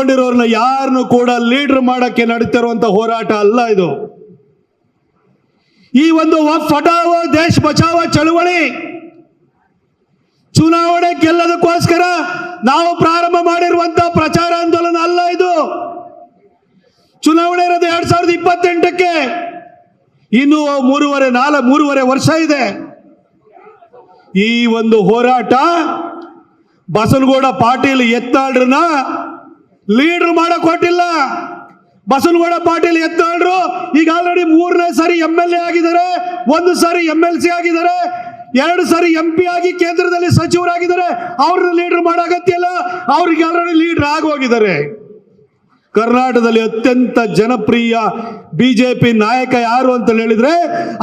ಅಂದ್ಕೊಂಡಿರೋರ್ನ ಯಾರನ್ನು ಕೂಡ ಲೀಡರ್ ಮಾಡಕ್ಕೆ ನಡೀತಿರುವಂತ ಹೋರಾಟ ಅಲ್ಲ ಇದು. ಈ ಒಂದು ವಕ್ಫ್ ಹಟಾವೋ ದೇಶ ಬಚಾವೋ ಚಳುವಳಿ ಚುನಾವಣೆ ಗೆಲ್ಲೋದಕ್ಕೋಸ್ಕರ ನಾವು ಪ್ರಾರಂಭ ಮಾಡಿರುವಂತ ಪ್ರಚಾರ ಆಂದೋಲನ ಅಲ್ಲ ಇದು. ಚುನಾವಣೆ ಇರೋದು 2028ಕ್ಕೆ, ಇನ್ನು ಮೂರುವರೆ ವರ್ಷ ಇದೆ. ಈ ಒಂದು ಹೋರಾಟ ಬಸನಗೌಡ ಪಾಟೀಲ್ ಯತ್ನಾಳ್ರನ್ನ ಲೀಡರ್ ಮಾಡಕ್ ಹೊಟ್ಟಿಲ್ಲ. ಬಸನಗೌಡ ಪಾಟೀಲ್ ಯತ್ನಾಳ್ರು ಈಗ ಆಲ್ರೆಡಿ 3ನೇ ಸಾರಿ MLA ಆಗಿದ್ದಾರೆ, 1 ಸಾರಿ MLC ಆಗಿದ್ದಾರೆ, 2 ಸಾರಿ MP ಆಗಿ ಕೇಂದ್ರದಲ್ಲಿ ಸಚಿವರಾಗಿದ್ದಾರೆ. ಅವ್ರನ್ನ ಲೀಡರ್ ಮಾಡೋ ಅಗತ್ಯ ಇಲ್ಲ, ಅವ್ರಿಗೆ ಆಲ್ರೆಡಿ ಲೀಡರ್ ಆಗೋಗಿದ್ದಾರೆ. ಕರ್ನಾಟಕದಲ್ಲಿ ಅತ್ಯಂತ ಜನಪ್ರಿಯ ಬಿಜೆಪಿ ನಾಯಕ ಯಾರು ಅಂತ ಹೇಳಿದ್ರೆ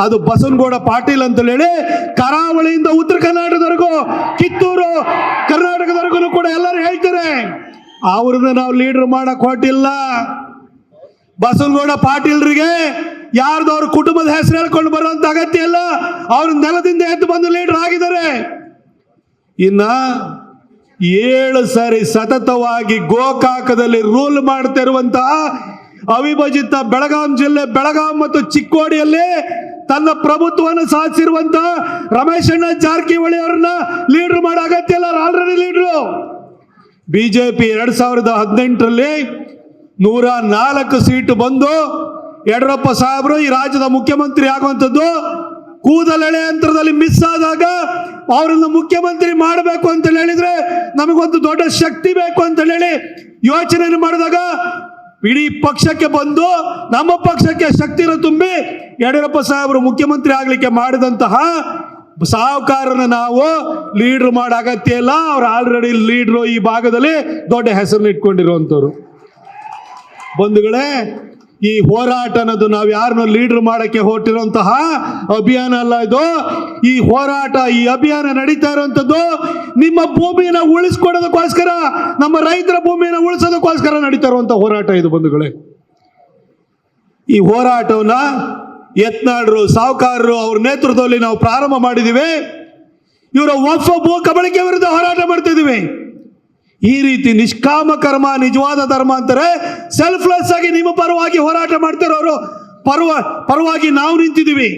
ಅದು ಬಸನಗೌಡ ಪಾಟೀಲ್ ಅಂತ ಹೇಳಿ ಕರಾವಳಿಯಿಂದ ಉತ್ತರ ಕರ್ನಾಟಕದವರೆಗೂ, ಕಿತ್ತೂರು ಕರ್ನಾಟಕದವರೆಗೂ ಕೂಡ ಎಲ್ಲರೂ ಹೇಳ್ತಾರೆ. ಅವ್ರನ್ನ ನಾವು ಲೀಡರ್ ಮಾಡಕ್ ಹೊಟ್ಟಿಲ್ಲ. ಬಸನಗೌಡ ಪಾಟೀಲ್ರಿಗೆ ಯಾರ್ದು ಅವ್ರ ಕುಟುಂಬದ ಹೆಸರು ಹೇಳ್ಕೊಂಡು ಬರುವಂತ ಅಗತ್ಯ ಇಲ್ಲ. ಅವ್ರ ನೆಲದಿಂದ ಎದ್ದು ಬಂದು ಲೀಡರ್ ಆಗಿದ್ದಾರೆ. ಇನ್ನ 7 ಸಾರಿ ಸತತವಾಗಿ ಗೋಕಾಕದಲ್ಲಿ ರೂಲ್ ಮಾಡ್ತಿರುವಂತಹ ಅವಿಭಜಿತ ಬೆಳಗಾಂ ಜಿಲ್ಲೆ, ಬೆಳಗಾಂ ಮತ್ತು ಚಿಕ್ಕೋಡಿಯಲ್ಲಿ ತನ್ನ ಪ್ರಭುತ್ವವನ್ನು ಸಾಧಿಸಿರುವಂತಹ ರಮೇಶಣ್ಣ ಜಾರಕಿಹೊಳಿ ಅವರನ್ನ ಲೀಡರ್ ಮಾಡೋ ಅಗತ್ಯ ಇಲ್ಲ, ಆಲ್ರೆಡಿ ಲೀಡರು. ಬಿಜೆಪಿ 2018ರಲ್ಲಿ 104 ಸೀಟು ಬಂದು ಯಡಿಯೂರಪ್ಪ ಸಾಹೇಬರು ಈ ರಾಜ್ಯದ ಮುಖ್ಯಮಂತ್ರಿ ಆಗುವಂಥದ್ದು ಕೂದಲೆಳೆ ಯಂತ್ರದಲ್ಲಿ ಮಿಸ್ ಆದಾಗ ಅವರನ್ನು ಮುಖ್ಯಮಂತ್ರಿ ಮಾಡಬೇಕು ಅಂತ ಹೇಳಿದ್ರೆ ನಮಗೊಂದು ದೊಡ್ಡ ಶಕ್ತಿ ಬೇಕು ಅಂತ ಹೇಳಿ ಯೋಚನೆ ಮಾಡಿದಾಗ ಇಡೀ ಪಕ್ಷಕ್ಕೆ ಬಂದು ನಮ್ಮ ಪಕ್ಷಕ್ಕೆ ಶಕ್ತಿನ ತುಂಬಿ ಯಡಿಯೂರಪ್ಪ ಸಾಹೇಬರು ಮುಖ್ಯಮಂತ್ರಿ ಆಗ್ಲಿಕ್ಕೆ ಮಾಡಿದಂತಹ ಸಾಹುಕಾರನ ನಾವು ಲೀಡರ್ ಮಾಡೋ ಅಗತ್ಯ ಇಲ್ಲ. ಅವ್ರು ಆಲ್ರೆಡಿ ಲೀಡರು, ಈ ಭಾಗದಲ್ಲಿ ದೊಡ್ಡ ಹೆಸರನ್ನ ಇಟ್ಕೊಂಡಿರುವಂಥವ್ರು. ಬಂಧುಗಳೇ, ಈ ಹೋರಾಟ ಅನ್ನೋದು ನಾವು ಯಾರನ್ನು ಲೀಡರ್ ಮಾಡಕ್ಕೆ ಹೊರಟಿರುವಂತಹ ಅಭಿಯಾನ ಅಲ್ಲ ಇದು. ಈ ಹೋರಾಟ, ಈ ಅಭಿಯಾನ ನಡೀತಾ ಇರುವಂತದ್ದು ನಿಮ್ಮ ಭೂಮಿಯನ್ನು ಉಳಿಸ್ಕೊಡೋದಕ್ಕೋಸ್ಕರ, ನಮ್ಮ ರೈತರ ಭೂಮಿಯನ್ನು ಉಳಿಸೋದಕ್ಕೋಸ್ಕರ ನಡೀತಾ ಇರುವಂತಹ ಹೋರಾಟ ಇದು. ಬಂಧುಗಳೇ, ಈ ಹೋರಾಟವನ್ನ ಯತ್ನಾಳ್ರು, ಸಾಹುಕಾರರು ಅವ್ರ ನೇತೃತ್ವದಲ್ಲಿ ನಾವು ಪ್ರಾರಂಭ ಮಾಡಿದೀವಿ. ಇವರ ವಕ್ಫ್ ಭೂ ಕಬಳಿಕೆ ವಿರುದ್ಧ ಹೋರಾಟ ಮಾಡ್ತಿದ್ದೀವಿ. ಈ ರೀತಿ ನಿಷ್ಕಾಮ ಕರ್ಮ ನಿಜವಾದ ಧರ್ಮ ಅಂತಾರೆ. ಸೆಲ್ಫ್ಲೆಸ್ ಆಗಿ ನಿಮ್ಮ ಪರವಾಗಿ ಹೋರಾಟ ಮಾಡ್ತಿರೋರು ಪರವಾಗಿ ನಾವು ನಿಂತಿದ್ದೀವಿ.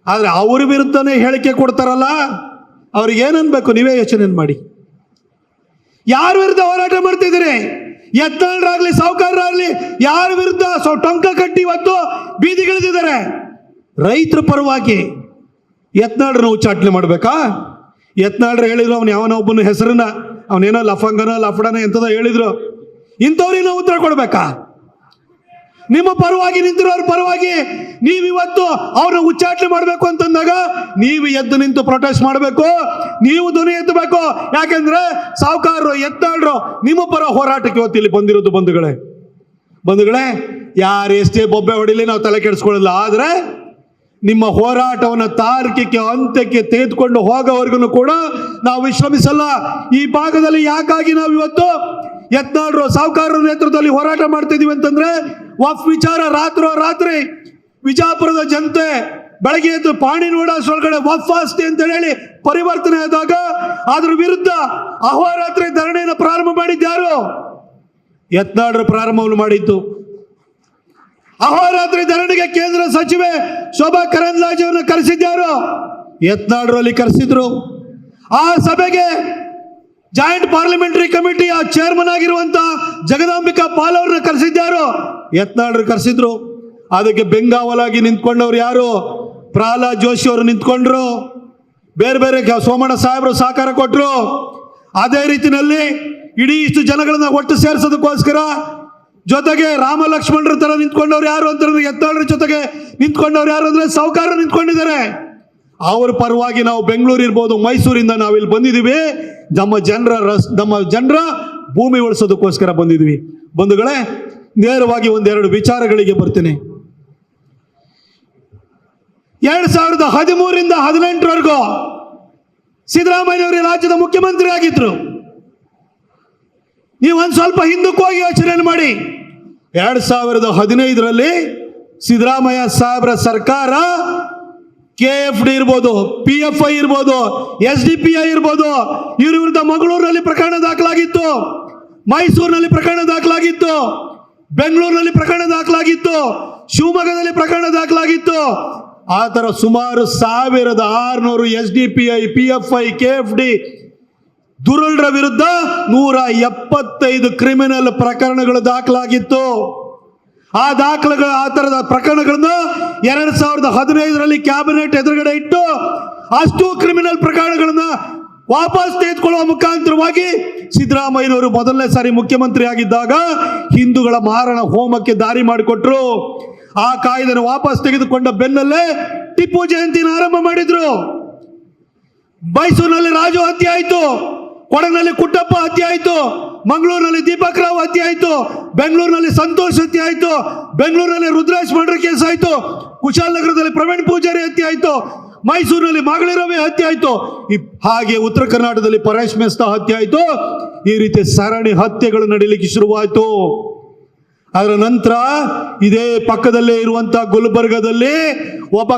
ಆದ್ರೆ ಅವ್ರ ವಿರುದ್ಧನೇ ಹೇಳಿಕೆ ಕೊಡ್ತಾರಲ್ಲ, ಅವ್ರಿಗೆ ಏನನ್ಬೇಕು ನೀವೇ ಯೋಚನೆ ಮಾಡಿ. ಯಾರ ವಿರುದ್ಧ ಹೋರಾಟ ಮಾಡ್ತಿದ್ದೀರಿ? ಯತ್ನಾಳ್ರಾಗ್ಲಿ ಸಾಹುಕಾರರಾಗ್ಲಿ ಯಾರ ವಿರುದ್ಧ ಟೊಂಕ ಕಟ್ಟಿ ಇವತ್ತು ಬೀದಿಗಿಳಿದಿದ್ದಾರೆ? ರೈತರ ಪರವಾಗಿ. ಯತ್ನಾಳ್ರನ್ನ ಉಚ್ಚಾಟನೆ ಮಾಡ್ಬೇಕಾ? ಯತ್ನಾಳ್ರು ಹೇಳಿದ್ರು ಅವನು ಯಾವನ ಒಬ್ಬನ ಹೆಸರನ್ನ, ಅವನೇನೋ ಲಫಂಗನ ಲಫಡನ ಎಂತದ ಹೇಳಿದ್ರು. ಇಂಥವ್ರಿಗೆ ನಾವು ಉತ್ತರ ಕೊಡ್ಬೇಕಾ? ನಿಮ್ಮ ಪರವಾಗಿ ನಿಂತಿರೋರ ಪರವಾಗಿ ನೀವಿವತ್ತು ಅವ್ರನ್ನ ಉಚ್ಚಾಟನೆ ಮಾಡಬೇಕು ಅಂತಂದಾಗ ನೀವು ಎದ್ದು ನಿಂತು ಪ್ರೊಟೆಸ್ಟ್ ಮಾಡಬೇಕು, ನೀವು ಧ್ವನಿ ಎತ್ತಬೇಕು. ಯಾಕೆಂದ್ರೆ ಸಾಹುಕಾರರು, ಯತ್ನಾಳ್ರು ನಿಮ್ಮ ಪರ ಹೋರಾಟಕ್ಕೆ ಇವತ್ತು ಇಲ್ಲಿ ಬಂದಿರೋದು. ಬಂಧುಗಳೇ, ಯಾರು ಎಷ್ಟೇ ಬೊಬ್ಬೆ ಹೊಡಿಲಿ ನಾವು ತಲೆ ಕೆಡಿಸ್ಕೊಳ್ಳಲ್ಲ. ಆದ್ರೆ ನಿಮ್ಮ ಹೋರಾಟವನ್ನು ತಾರ್ಕಿಕ ಅಂತ್ಯಕ್ಕೆ ತೆಗೆದುಕೊಂಡು ಹೋಗೋವರೆಗೂ ಕೂಡ ನಾವು ವಿಶ್ರಮಿಸಲ್ಲ. ಈ ಭಾಗದಲ್ಲಿ ಯಾಕಾಗಿ ನಾವು ಇವತ್ತು ಯತ್ನಾಳ್ರು, ಸಾಹುಕಾರರ ನೇತೃತ್ವದಲ್ಲಿ ಹೋರಾಟ ಮಾಡ್ತಿದೀವಿ ಅಂತಂದ್ರೆ, ವಕ್ಫ್ ವಿಚಾರ ರಾತ್ರಿ ವಿಜಾಪುರದ ಜನತೆ ಬೆಳಗ್ಗೆ ಎದ್ದು ಪಾಣಿ ನೋಡೋಳಗಡೆ ವಕ್ಫ್ ಆಸ್ತಿ ಅಂತ ಹೇಳಿ ಪರಿವರ್ತನೆ ಆದಾಗ ಅದ್ರ ವಿರುದ್ಧ ಅಹೋರಾತ್ರಿ ಧರಣಿಯನ್ನು ಪ್ರಾರಂಭ ಮಾಡಿದ್ಯಾರು? ಯತ್ನಾಳ್ರು ಪ್ರಾರಂಭವನ್ನು ಮಾಡಿದ್ದು. ಅಹೋರಾತ್ರಿ ಧರಣಿಗೆ ಕೇಂದ್ರ ಸಚಿವೆ ಶೋಭಾ ಕರಂದ್ಲಾಜೆ ಅವರನ್ನು ಕರೆಸಿದ್ಯಾರು? ಯತ್ನಾಳ್ರು ಅಲ್ಲಿ ಕರೆಸಿದ್ರು. ಆ ಸಭೆಗೆ ಜಾಯಿಂಟ್ ಪಾರ್ಲಿಮೆಂಟರಿ ಕಮಿಟಿಯ ಚೇರ್ಮನ್ ಆಗಿರುವಂತಹ ಜಗದಾಂಬಿಕಾ ಪಾಲ್ ಅವ್ರನ್ನ ಕರೆಸಿದ್ಯಾರು? ಯತ್ನಾಳ್ರು ಕರೆಸಿದ್ರು. ಅದಕ್ಕೆ ಬೆಂಗಾವಲಾಗಿ ನಿಂತ್ಕೊಂಡವ್ರು ಯಾರು? ಪ್ರಹ್ಲಾದ್ ಜೋಶಿ ಅವರು ನಿಂತ್ಕೊಂಡ್ರು. ಬೇರೆ ಸೋಮಣ್ಣ ಸಾಹೇಬರು ಸಹಕಾರ ಕೊಟ್ಟರು. ಅದೇ ರೀತಿಯಲ್ಲಿ ಇಡೀ ಇಷ್ಟು ಜನಗಳನ್ನ ಒಟ್ಟು ಸೇರಿಸೋದಕ್ಕೋಸ್ಕರ ಜೊತೆಗೆ ರಾಮ ಲಕ್ಷ್ಮಣರ ತರ ನಿಂತ್ಕೊಂಡವ್ರು ಯಾರು ಅಂತಂದ್ರೆ ಯತ್ನಾಳ್ರ ಜೊತೆಗೆ ನಿಂತ್ಕೊಂಡವ್ರು ಯಾರು ಅಂದ್ರೆ ಸಾಹುಕಾರರು ನಿಂತ್ಕೊಂಡಿದ್ದಾರೆ. ಅವ್ರ ಪರವಾಗಿ ನಾವು ಬೆಂಗಳೂರು ಇರ್ಬೋದು, ಮೈಸೂರಿಂದ ನಾವಿಲ್ಲಿ ಬಂದಿದ್ದೀವಿ. ನಮ್ಮ ಜನರ ಭೂಮಿ ಉಳಿಸೋದಕ್ಕೋಸ್ಕರ ಬಂದಿದ್ವಿ. ಬಂಧುಗಳೇ, ನೇರವಾಗಿ ಒಂದೆರಡು ವಿಚಾರಗಳಿಗೆ ಬರ್ತೀನಿ. 2013ರಿಂದ 2018 ಸಿದ್ದರಾಮಯ್ಯವರು ರಾಜ್ಯದ ಮುಖ್ಯಮಂತ್ರಿ ಆಗಿದ್ರು. ನೀವು ಒಂದು ಸ್ವಲ್ಪ ಹಿಂದಕ್ಕೆ ಹೋಗಿ ಯೋಚನೆ ಮಾಡಿ. 2015ರಲ್ಲಿ ಸಿದ್ದರಾಮಯ್ಯ ಸಾಹೇಬರ ಸರ್ಕಾರ KFD ಇರ್ಬೋದು, PFI ಇರ್ಬೋದು, SDPI ಇರ್ಬೋದು, ಇವ್ರ ವಿರುದ್ಧ ಮಂಗಳೂರಿನಲ್ಲಿ ಪ್ರಕರಣ ದಾಖಲಾಗಿತ್ತು. ಮೈಸೂರಿನಲ್ಲಿ ಪ್ರಕರಣ ದಾಖಲಾಗಿತ್ತು, ಬೆಂಗಳೂರಿನಲ್ಲಿ ಪ್ರಕರಣ ದಾಖಲಾಗಿತ್ತು, ಶಿವಮೊಗ್ಗದಲ್ಲಿ ಪ್ರಕರಣ ದಾಖಲಾಗಿತ್ತು. ಆ ತರ ಸುಮಾರು 1600 SDPI, PFI, KFD ದುರುಳರ ವಿರುದ್ಧ 175 ಕ್ರಿಮಿನಲ್ ಪ್ರಕರಣಗಳು ದಾಖಲಾಗಿತ್ತು. ಆ ತರದ ಪ್ರಕರಣಗಳನ್ನು 2015ರಲ್ಲಿ ಕ್ಯಾಬಿನೆಟ್ ಎದುರುಗಡೆ ಇಟ್ಟು ಅಷ್ಟು ಕ್ರಿಮಿನಲ್ ಪ್ರಕರಣಗಳನ್ನ ವಾಪಸ್ ತೆಗೆದುಕೊಳ್ಳುವ ಮುಖಾಂತರವಾಗಿ ಸಿದ್ದರಾಮಯ್ಯನವರು ಮೊದಲನೇ ಸಾರಿ ಮುಖ್ಯಮಂತ್ರಿ ಆಗಿದ್ದಾಗ ಹಿಂದೂಗಳ ಮಾರಣ ಹೋಮಕ್ಕೆ ದಾರಿ ಮಾಡಿಕೊಟ್ರು. ಆ ಕಾಯ್ದೆಯನ್ನು ವಾಪಸ್ ತೆಗೆದುಕೊಂಡ ಬೆನ್ನಲ್ಲೇ ಟಿಪ್ಪು ಜಯಂತಿನ ಆರಂಭ ಮಾಡಿದ್ರು. ಮೈಸೂರಿನಲ್ಲಿ ರಾಜು ಹತ್ಯೆ ಆಯಿತು, ಕೊಡಗಿನಲ್ಲಿ ಕುಟ್ಟಪ್ಪ ಹತ್ಯೆ ಆಯಿತು, ಮಂಗಳೂರಿನಲ್ಲಿ ದೀಪಕ್ ರಾವ್ ಹತ್ಯೆ ಆಯಿತು, ಬೆಂಗಳೂರಿನಲ್ಲಿ ಸಂತೋಷ್ ಹತ್ಯೆ ಆಯಿತು, ಬೆಂಗಳೂರಿನಲ್ಲಿ ರುದ್ರೇಶ್ ಮರ್ಡರ್ ಕೇಸ್ ಆಯಿತು, ಕುಶಾಲನಗರದಲ್ಲಿ ಪ್ರವೀಣ್ ಪೂಜಾರಿ ಹತ್ಯೆ ಆಯಿತು, ಮೈಸೂರಿನಲ್ಲಿ ಮಾಗಳಿ ರವಿ ಹತ್ಯೆ ಆಯಿತು, ಹಾಗೆ ಉತ್ತರ ಕರ್ನಾಟಕದಲ್ಲಿ ಪರೇಶ್ ಮೆಸ್ತಾ ಹತ್ಯೆ ಆಯಿತು. ಈ ರೀತಿ ಸರಣಿ ಹತ್ಯೆಗಳು ನಡೀಲಿಕ್ಕೆ ಶುರುವಾಯಿತು. ಅದರ ನಂತರ ಇದೇ ಪಕ್ಕದಲ್ಲೇ ಇರುವಂತಹ ಗುಲ್ಬರ್ಗದಲ್ಲಿ ಒಬ್ಬ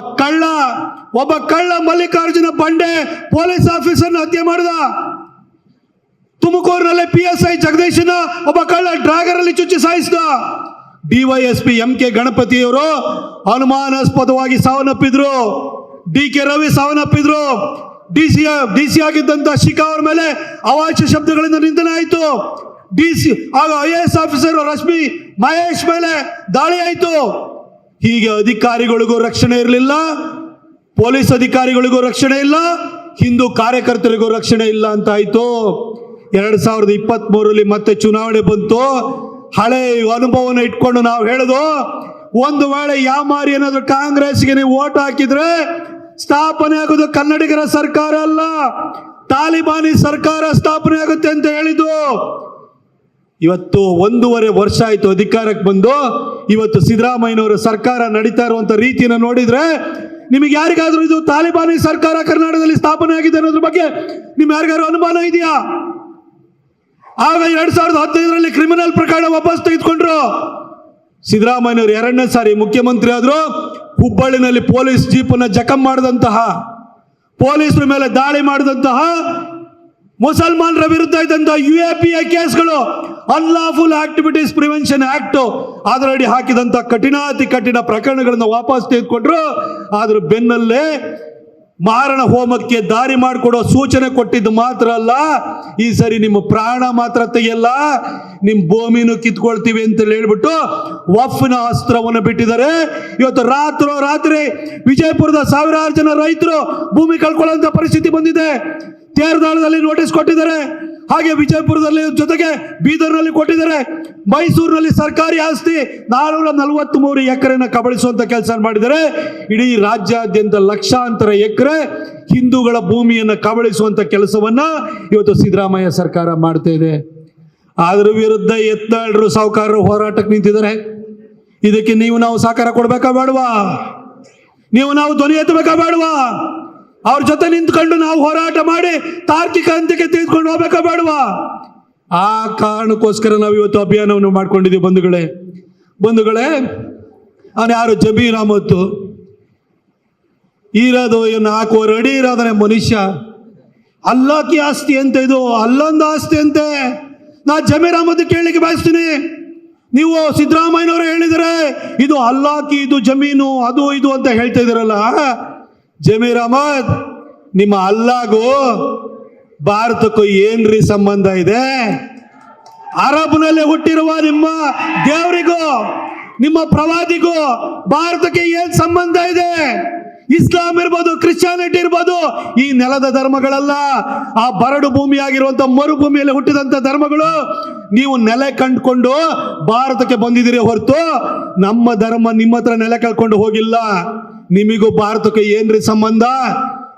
ಕಳ್ಳ ಮಲ್ಲಿಕಾರ್ಜುನ ಬಂಡೆ ಪೊಲೀಸ್ ಆಫೀಸರ್ ಹತ್ಯೆ ಮಾಡಿದ. ತುಮಕೂರಿನಲ್ಲಿ PSI ಜಗದೀಶನ ಒಬ್ಬ ಕಳ್ಳ ಡ್ರಾಗರ್ ಅಲ್ಲಿ ಚುಚ್ಚಿ ಸಾಯಿಸಿದ. DYSP MK ಗಣಪತಿಯವರು ಅನುಮಾನಾಸ್ಪದವಾಗಿ ಸಾವನ್ನಪ್ಪಿದ್ರು. DK Ravi ಸಾವನ್ನಪ್ಪಿದ್ರು. DC ಆಗಿದ್ದಂತ ಶಿಖಾ ಅವರ ಮೇಲೆ ಅವಾಚ್ಯ ಶಬ್ದಗಳಿಂದ ನಿಂದನೆ ಆಯಿತು. IAS ಆಫೀಸರ್ ರಶ್ಮಿ ಮಹೇಶ್ ಮೇಲೆ ದಾಳಿ ಆಯಿತು. ಹೀಗೆ ಅಧಿಕಾರಿಗಳಿಗೂ ರಕ್ಷಣೆ ಇರಲಿಲ್ಲ, ಪೊಲೀಸ್ ಅಧಿಕಾರಿಗಳಿಗೂ ರಕ್ಷಣೆ ಇಲ್ಲ, ಹಿಂದೂ ಕಾರ್ಯಕರ್ತರಿಗೂ ರಕ್ಷಣೆ ಇಲ್ಲ ಅಂತ ಆಯ್ತು. 2023ರಲ್ಲಿ ಮತ್ತೆ ಚುನಾವಣೆ ಬಂತು. ಹಳೆ ಅನುಭವನ ಇಟ್ಕೊಂಡು ನಾವು ಹೇಳೋದು, ಒಂದು ವೇಳೆ ಯಾಮಾರಿ ಏನಾದ್ರು ಕಾಂಗ್ರೆಸ್ಗೆ ನೀವು ಓಟ್ ಹಾಕಿದ್ರೆ ಸ್ಥಾಪನೆ ಆಗೋದು ಕನ್ನಡಿಗರ ಸರ್ಕಾರ ಅಲ್ಲ, ತಾಲಿಬಾನಿ ಸರ್ಕಾರ ಸ್ಥಾಪನೆ ಆಗುತ್ತೆ ಅಂತ ಹೇಳಿದ್ದು. ಇವತ್ತು 1.5 ವರ್ಷ ಆಯ್ತು ಅಧಿಕಾರಕ್ಕೆ ಬಂದು. ಇವತ್ತು ಸಿದ್ದರಾಮಯ್ಯನವರ ಸರ್ಕಾರ ನಡೀತಾ ಇರುವಂತ ರೀತಿಯನ್ನು ನೋಡಿದ್ರೆ ನಿಮಗೆ ಯಾರಿಗಾದ್ರೂ ಇದು ತಾಲಿಬಾನಿ ಸರ್ಕಾರ ಕರ್ನಾಟಕದಲ್ಲಿ ಸ್ಥಾಪನೆ ಆಗಿದೆ ಅನ್ನೋದ್ರ ಬಗ್ಗೆ ನಿಮ್ಗೆ ಯಾರಿಗಾದ್ರೂ ಅನುಮಾನ ಇದೆಯಾ? ಆಗ 2015ರಲ್ಲಿ ಕ್ರಿಮಿನಲ್ ಪ್ರಕರಣ ವಾಪಸ್ ತೆಗೆದುಕೊಂಡ್ರು. ಸಿದ್ದರಾಮಯ್ಯನವರು 2ನೇ ಸಾರಿ ಮುಖ್ಯಮಂತ್ರಿ ಆದ್ರು. ಹುಬ್ಬಳ್ಳಿನಲ್ಲಿ ಪೊಲೀಸ್ ಜೀಪನ್ನ ಜಖಂ ಮಾಡಿದಂತಹ, ಪೊಲೀಸರ ಮೇಲೆ ದಾಳಿ ಮಾಡಿದಂತಹ, ಮುಸಲ್ಮಾನರ ವಿರುದ್ಧ ಇದ್ದಂತಹ UAPA ಕೇಸ್ಗಳು, ಅನ್ಲಾಫುಲ್ ಆಕ್ಟಿವಿಟೀಸ್ ಪ್ರಿವೆನ್ಷನ್ ಆಕ್ಟ್, ಅದರಡಿ ಹಾಕಿದಂತ ಕಠಿಣಾತಿ ಕಠಿಣ ಪ್ರಕರಣಗಳನ್ನು ವಾಪಸ್ ತೆಗೆದುಕೊಂಡ್ರು. ಆದ್ರ ಬೆನ್ನಲ್ಲೇ ಮಾರಣ ಹೋಮಕ್ಕೆ ದಾರಿ ಮಾಡಿಕೊಡೋ ಸೂಚನೆ ಕೊಟ್ಟಿದ್ದು ಮಾತ್ರ ಅಲ್ಲ, ಈ ಸರಿ ನಿಮ್ಮ ಪ್ರಾಣ ಮಾತ್ರ ತೆಗೆಯಲ್ಲ, ನಿಮ್ಮ ಭೂಮಿನೂ ಕಿತ್ಕೊಳ್ತೀವಿ ಅಂತ ಹೇಳ್ಬಿಟ್ಟು ವಫ್ನ ಅಸ್ತ್ರವನ್ನು ಬಿಟ್ಟಿದ್ದಾರೆ. ಇವತ್ತು ರಾತ್ರಿ ವಿಜಯಪುರದ ಸಾವಿರಾರು ಜನ ರೈತರು ಭೂಮಿ ಕಳ್ಕೊಳ್ಳುವಂತ ಪರಿಸ್ಥಿತಿ ಬಂದಿದೆ. ತೇರದಾಳದಲ್ಲಿ ನೋಟಿಸ್ ಕೊಟ್ಟಿದ್ದಾರೆ, ಹಾಗೆ ವಿಜಯಪುರದಲ್ಲಿ ಜೊತೆಗೆ ಬೀದರ್ನಲ್ಲಿ ಕೊಟ್ಟಿದ್ದಾರೆ. ಮೈಸೂರಿನಲ್ಲಿ ಸರ್ಕಾರಿ ಆಸ್ತಿ 443 ಎಕರೆನ ಕಬಳಿಸುವಂತ ಕೆಲಸ ಮಾಡಿದ್ದಾರೆ. ಇಡೀ ರಾಜ್ಯಾದ್ಯಂತ ಲಕ್ಷಾಂತರ ಎಕರೆ ಹಿಂದೂಗಳ ಭೂಮಿಯನ್ನು ಕಬಳಿಸುವಂತ ಕೆಲಸವನ್ನ ಇವತ್ತು ಸಿದ್ದರಾಮಯ್ಯ ಸರ್ಕಾರ ಮಾಡ್ತಾ ಇದೆ. ಅದ್ರ ವಿರುದ್ಧ ಎತ್ತಾಳರು ಸಾಹುಕಾರರು ಹೋರಾಟಕ್ಕೆ ನಿಂತಿದ್ದಾರೆ. ಇದಕ್ಕೆ ನಾವು ಸಹಕಾರ ಕೊಡ್ಬೇಕಾ ಬೇಡವಾ? ನಾವು ಧ್ವನಿ ಎತ್ತಬೇಕಾ ಬೇಡವಾ? ಅವ್ರ ಜೊತೆ ನಿಂತ್ಕೊಂಡು ನಾವು ಹೋರಾಟ ಮಾಡಿ ತಾರ್ಕಿಕ ಅಂತ್ಯಕ್ಕೆ ತೆಗೆದುಕೊಂಡು ಹೋಗ್ಬೇಕಾ ಬೇಡವಾ? ಆ ಕಾರಣಕ್ಕೋಸ್ಕರ ನಾವು ಇವತ್ತು ಅಭಿಯಾನವನ್ನು ಮಾಡ್ಕೊಂಡಿದ್ದೀವಿ. ಬಂಧುಗಳೇ, ಅವನು ಯಾರು? ಜಮೀರ್ ಅಹಮದ್ ಇರೋದು 4 ಅಡಿ ಇರೋದನೆ ಮನುಷ್ಯ. ಅಲ್ಲಾಕಿ ಆಸ್ತಿ ಅಂತ, ಇದು ಅಲ್ಲೊಂದು ಆಸ್ತಿ ಅಂತೆ. ನಾ ಜಮೀರ್ ಅಹಮದ್ ಕೇಳಲಿಕ್ಕೆ ಬಯಸ್ತೀನಿ. ನೀವು ಸಿದ್ದರಾಮಯ್ಯನವರು ಹೇಳಿದರೆ ಇದು ಅಲ್ಲಾಕಿ, ಇದು ಜಮೀನು, ಅದು ಇದು ಅಂತ ಹೇಳ್ತಾ ಇದ್ದೀರಲ್ಲ. ಜಮೀರ್ ಅಹಮದ್, ನಿಮ್ಮ ಅಲ್ಲಾಗೂ ಭಾರತಕ್ಕೂ ಏನ್ರಿ ಸಂಬಂಧ ಇದೆ? ಅರಬ್ನಲ್ಲಿ ಹುಟ್ಟಿರುವ ನಿಮ್ಮ ದೇವರಿಗೂ ನಿಮ್ಮ ಪ್ರವಾದಿಗೂ ಭಾರತಕ್ಕೆ ಏನ್ ಸಂಬಂಧ ಇದೆ? ಇಸ್ಲಾಂ ಇರ್ಬೋದು, ಕ್ರಿಶ್ಚಿಯಾನಿಟಿ ಇರ್ಬೋದು, ಈ ನೆಲದ ಧರ್ಮಗಳಲ್ಲ. ಆ ಬರಡು ಭೂಮಿಯಾಗಿರುವಂತ ಮರುಭೂಮಿಯಲ್ಲಿ ಹುಟ್ಟಿದಂತ ಧರ್ಮಗಳು. ನೀವು ನೆಲೆ ಕಂಡುಕೊಂಡು ಭಾರತಕ್ಕೆ ಬಂದಿದ್ದೀರಿ ಹೊರತು ನಮ್ಮ ಧರ್ಮ ನಿಮ್ಮ ಹತ್ರ ನೆಲೆ ಕಳ್ಕೊಂಡು ಹೋಗಿಲ್ಲ. ನಿಮಗೂ ಭಾರತಕ್ಕೆ ಏನ್ರಿ ಸಂಬಂಧ?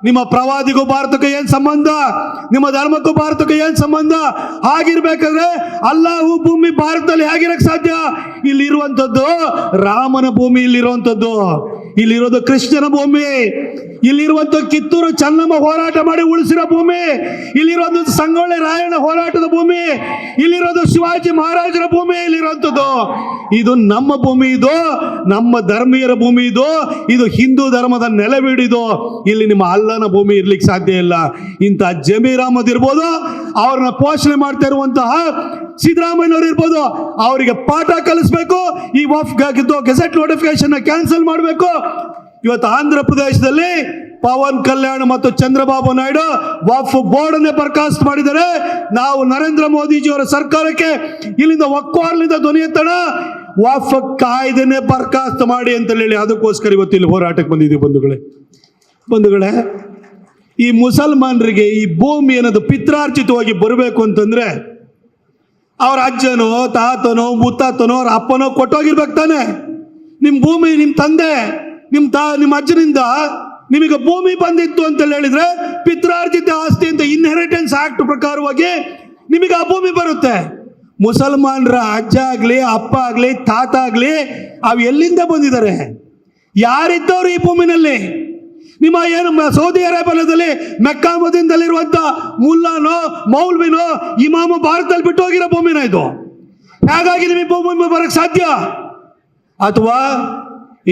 ನಿಮ್ಮ ಪ್ರವಾದಿಗೂ ಭಾರತಕ್ಕೆ ಏನ್ ಸಂಬಂಧ? ನಿಮ್ಮ ಧರ್ಮಕ್ಕೂ ಭಾರತಕ್ಕೆ ಏನ್ ಸಂಬಂಧ? ಹಾಗಿರ್ಬೇಕಾದ್ರೆ ಅಲ್ಲಾಹು ಭೂಮಿ ಭಾರತದಲ್ಲಿ ಹೇಗಿರಕ್ ಸಾಧ್ಯ? ಇಲ್ಲಿರುವಂತದ್ದು ರಾಮನ ಭೂಮಿ, ಇಲ್ಲಿರುವಂತದ್ದು ಇಲ್ಲಿರೋದು ಕೃಷ್ಣನ ಭೂಮಿ. ಇಲ್ಲಿರುವಂತ ಕಿತ್ತೂರು ಚೆನ್ನಮ್ಮ ಹೋರಾಟ ಮಾಡಿ ಉಳಿಸಿರೋ ಭೂಮಿ, ಇಲ್ಲಿರೋದು ಸಂಗೊಳ್ಳಿ ರಾಯಣ್ಣ ಹೋರಾಟದ ಭೂಮಿ, ಇಲ್ಲಿರೋದು ಶಿವಾಜಿ ಮಹಾರಾಜರ ಭೂಮಿ, ಇಲ್ಲಿರುವಂಥದ್ದು ಇದು ನಮ್ಮ ಭೂಮಿ, ಇದು ನಮ್ಮ ಧರ್ಮೀಯರ ಭೂಮಿ, ಇದು ಹಿಂದೂ ಧರ್ಮದ ನೆಲೆಬೀಡಿದು. ಇಲ್ಲಿ ನಿಮ್ಮ ಅಲ್ಲನ ಭೂಮಿ ಇರ್ಲಿಕ್ಕೆ ಸಾಧ್ಯ ಇಲ್ಲ. ಇಂಥ ಜಮೀರ್ ಅಹಮದ್ ಇರ್ಬೋದು, ಅವ್ರನ್ನ ಪೋಷಣೆ ಮಾಡ್ತಾ ಇರುವಂತಹ ಸಿದ್ದರಾಮಯ್ಯನವರು ಇರ್ಬೋದು, ಅವರಿಗೆ ಪಾಠ ಕಲಿಸ್ಬೇಕು. ಈ ವಫ್ ಗೆಜೆಟ್ ನೋಟಿಫಿಕೇಶನ್ ಕ್ಯಾನ್ಸಲ್ ಮಾಡಬೇಕು. ಇವತ್ತು ಆಂಧ್ರ ಪ್ರದೇಶದಲ್ಲಿ ಪವನ್ ಕಲ್ಯಾಣ್ ಮತ್ತು ಚಂದ್ರಬಾಬು ನಾಯ್ಡು ವಫ್ ಬೋರ್ಡ್ ಅನ್ನೇ ಬರ್ಖಾಸ್ತ್ ಮಾಡಿದ್ದಾರೆ. ನಾವು ನರೇಂದ್ರ ಮೋದಿಜಿಯವರ ಸರ್ಕಾರಕ್ಕೆ ಇಲ್ಲಿಂದ ಒಕ್ಕೋರ್ಲಿಂದ ಧ್ವನಿ ಎತ್ತೋಣ, ವಫ್ ಕಾಯ್ದೆನೆ ಬರ್ಖಾಸ್ತ್ ಮಾಡಿ ಅಂತ ಹೇಳಿ ಅದಕ್ಕೋಸ್ಕರ ಇವತ್ತು ಇಲ್ಲಿ ಹೋರಾಟಕ್ಕೆ ಬಂದಿದ್ದೀವಿ. ಬಂಧುಗಳೇ, ಈ ಮುಸಲ್ಮಾನರಿಗೆ ಈ ಭೂಮಿ ಅನ್ನೋದು ಪಿತ್ರಾರ್ಜಿತವಾಗಿ ಬರಬೇಕು ಅಂತಂದ್ರೆ ಅವ್ರ ಅಜ್ಜನೋ ತಾತನೋ ಮುತ್ತಾತನೋ ಅವ್ರ ಅಪ್ಪನೋ ಕೊಟ್ಟೋಗಿರ್ಬೇಕು ತಾನೆ. ನಿಮ್ಮ ಭೂಮಿ ನಿಮ್ಮ ತಂದೆ ನಿಮ್ಮ ಅಜ್ಜನಿಂದ ನಿಮಗೆ ಭೂಮಿ ಬಂದಿತ್ತು ಅಂತ ಹೇಳಿದ್ರೆ ಪಿತ್ರಾರ್ಜಿತ ಆಸ್ತಿ ಅಂತ ಇನ್ಹೆರಿಟೆನ್ಸ್ ಆಕ್ಟ್ ಪ್ರಕಾರವಾಗಿ ನಿಮಗೆ ಆ ಭೂಮಿ ಬರುತ್ತೆ. ಮುಸಲ್ಮಾನರ ಅಜ್ಜ ಆಗಲಿ ಅಪ್ಪ ಆಗಲಿ ತಾತ ಆಗಲಿ ಅವು ಎಲ್ಲಿಂದ ಬಂದಿದ್ದಾರೆ? ಯಾರಿದ್ದವರು ಈ ಭೂಮಿನಲ್ಲಿ? ನಿಮ್ಮ ಏನು ಸೌದಿ ಅರೇಬಿಯಾದಲ್ಲಿ ಮೆಕ್ಕಾ ಮದೀನದಲ್ಲಿರುವಂತ ಮುಲ್ಲಾನೋ ಮೌಲ್ವಿನೋ ಇಮಾಮ ಭಾರತದಲ್ಲಿ ಬಿಟ್ಟು ಹೋಗಿರೋ ಭೂಮಿನ ಇದು? ಹಾಗಾಗಿ ನಿಮಗೆ ಭೂಮಿ ಬರಕ್ಕೆ ಸಾಧ್ಯ? ಅಥವಾ